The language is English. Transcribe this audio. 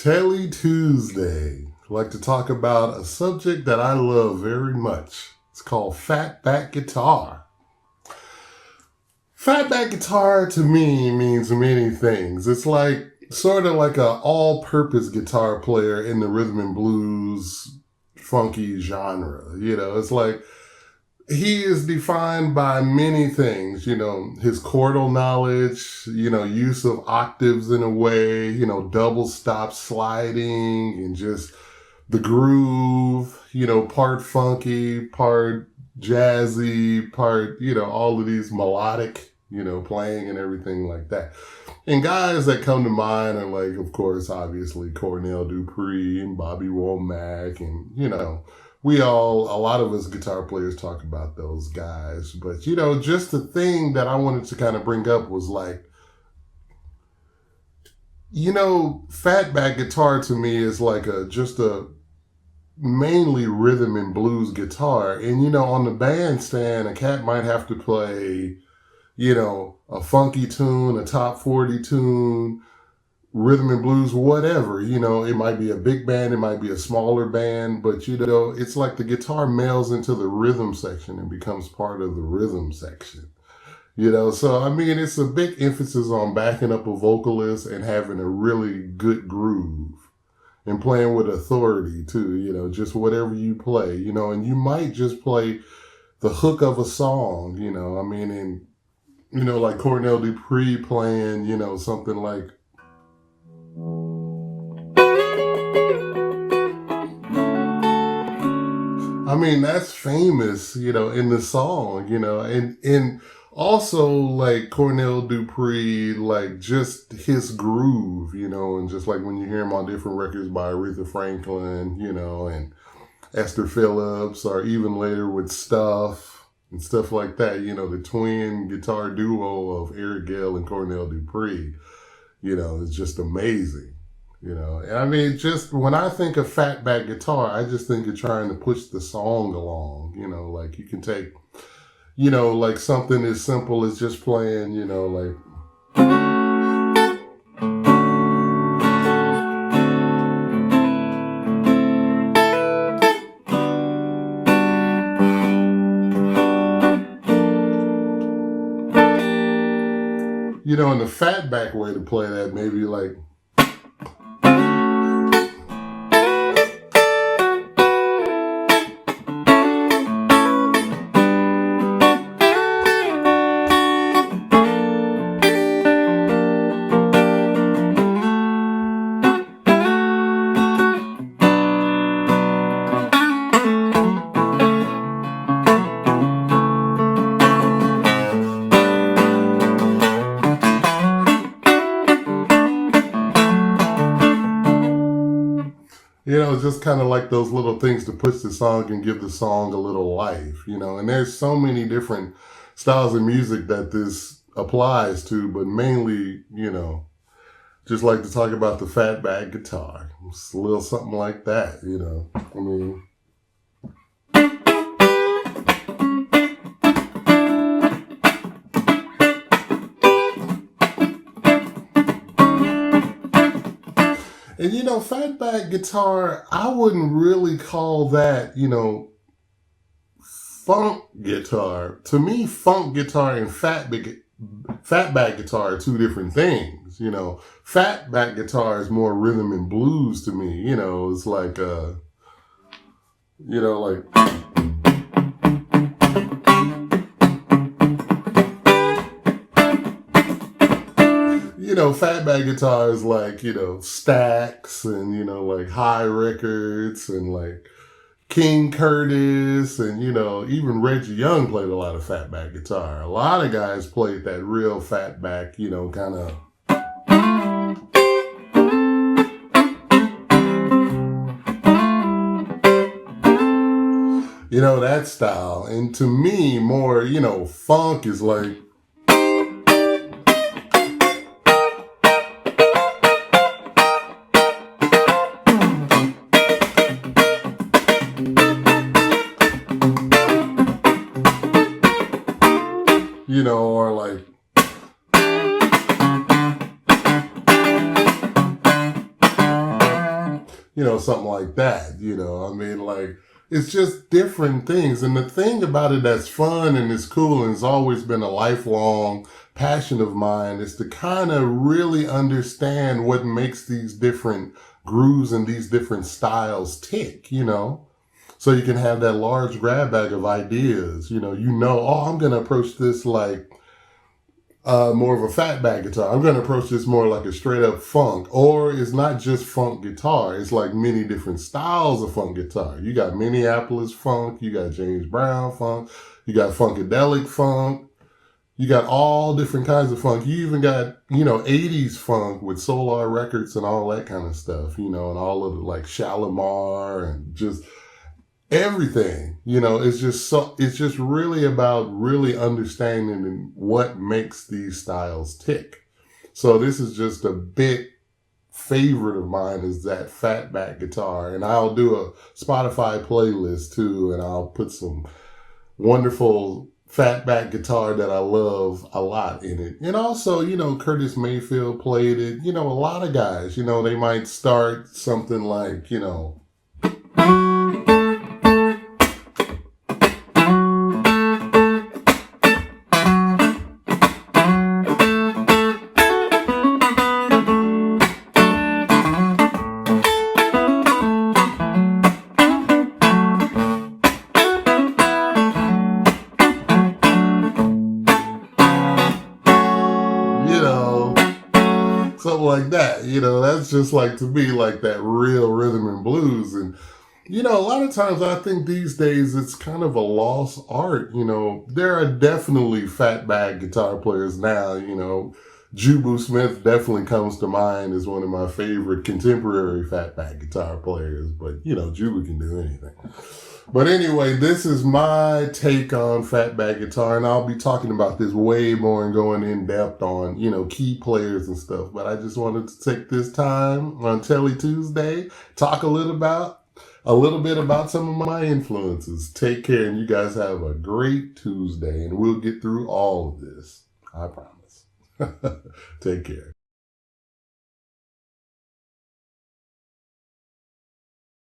Telly Tuesday. I'd like to talk about a subject that I love very much. It's called Fatback guitar. Fatback guitar to me means many things. It's like sort of like an all-purpose guitar player in the rhythm and blues funky genre. It's like he is defined by many things, his chordal knowledge, use of octaves in a way, double stop sliding and just the groove, part funky, part jazzy, part, all of these melodic, playing and everything like that. And guys that come to mind are like, of course, obviously Cornell Dupree and Bobby Womack and, a lot of us guitar players talk about those guys, but just the thing that I wanted to kind of bring up was like, fatback guitar to me is like just a mainly rhythm and blues guitar. And, on the bandstand, a cat might have to play, a funky tune, a top 40 tune, rhythm and blues, whatever, it might be a big band, it might be a smaller band, but it's like the guitar melds into the rhythm section and becomes part of the rhythm section, so I mean, it's a big emphasis on backing up a vocalist and having a really good groove and playing with authority too, just whatever you play, and you might just play the hook of a song, like Cornell Dupree playing, something like, that's famous, in the song, and also like Cornell Dupree, like just his groove, and just like when you hear him on different records by Aretha Franklin, and Esther Phillips, or even later with Stuff and stuff like that, the twin guitar duo of Eric Gale and Cornell Dupree, is just amazing. And just when I think of fatback guitar, I just think of trying to push the song along, like you can take, like something as simple as just playing, like, and the fatback way to play that, maybe like, just kind of like those little things to push the song and give the song a little life, and there's so many different styles of music that this applies to, but mainly, just like to talk about the fatback guitar. It's a little something like that, And fatback guitar, I wouldn't really call that, funk guitar. To me, funk guitar and fatback guitar are two different things. Fatback guitar is more rhythm and blues to me. It's like, like. Fatback guitar is like, Stax and, like High Records and like King Curtis and, even Reggie Young played a lot of fatback guitar. A lot of guys played that real fatback, kind of. That style. And to me, more, funk is like, or like, something like that, I mean, like, it's just different things. And the thing about it that's fun and it's cool and it's always been a lifelong passion of mine is to kind of really understand what makes these different grooves and these different styles tick. So you can have that large grab bag of ideas, oh, I'm going to approach this like more of a fatback guitar. I'm going to approach this more like a straight up funk, or it's not just funk guitar. It's like many different styles of funk guitar. You got Minneapolis funk, you got James Brown funk, you got funkadelic funk, you got all different kinds of funk. You even got, 80s funk with Solar Records and all that kind of stuff, and all of the like Shalimar and just everything. It's just really about really understanding what makes these styles tick. So this is just a big favorite of mine is that fatback guitar. And I'll do a Spotify playlist too, and I'll put some wonderful fatback guitar that I love a lot in it. And also, Curtis Mayfield played it. A lot of guys, they might start something like, something like that. That's just like, to me, like that real rhythm and blues. And, a lot of times I think these days it's kind of a lost art. There are definitely fatback guitar players now. Jubu Smith definitely comes to mind as one of my favorite contemporary fatback guitar players. But, Jubu can do anything. But anyway, this is my take on fatback guitar, and I'll be talking about this way more and going in depth on, key players and stuff. But I just wanted to take this time on Telly Tuesday, talk a little bit about some of my influences. Take care, and you guys have a great Tuesday, and we'll get through all of this. I promise. Take care.